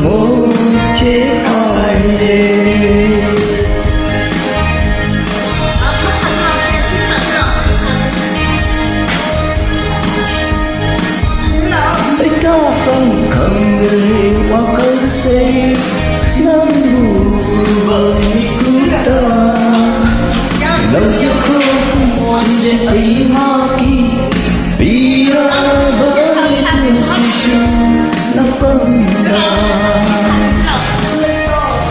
một chiếc ai ấy có không cần người qua cơn say nắng buồn bờ cứu ta lòng yêu không muốn đến ấy mà kỳ vì ai bởi sự nó phân đà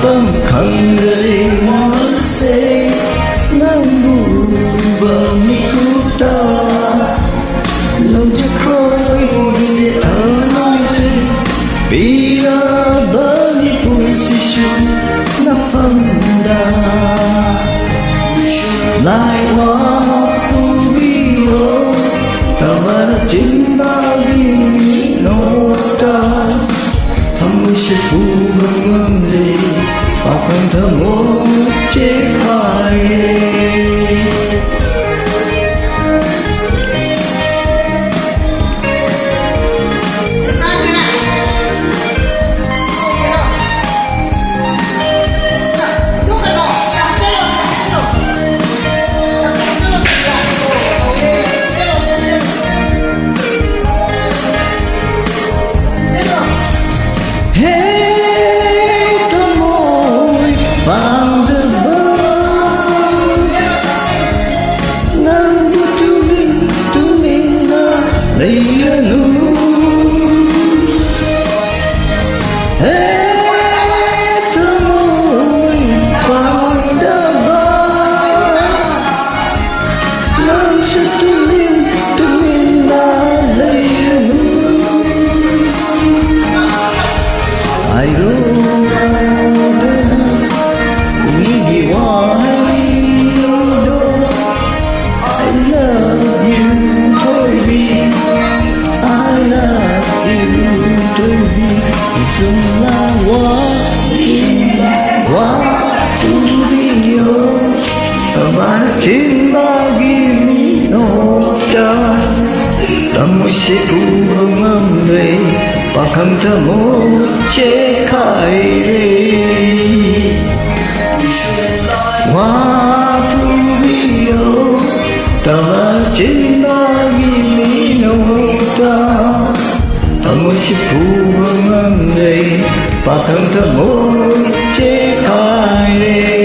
tâm khăn người muốn say nắng buồn bờ cứu ta lòng yêu không muốn ở nơi đây vì ai bởi sự nó phân đà lại hoa tu bio tawar cinta ini nota thamu se pumangale akan thamu cekai Cinta gini nota tamu si pumangale pakang tamu cekai waktu bio tamu cinta gini nota tamu si pumangale pakang tamu cekai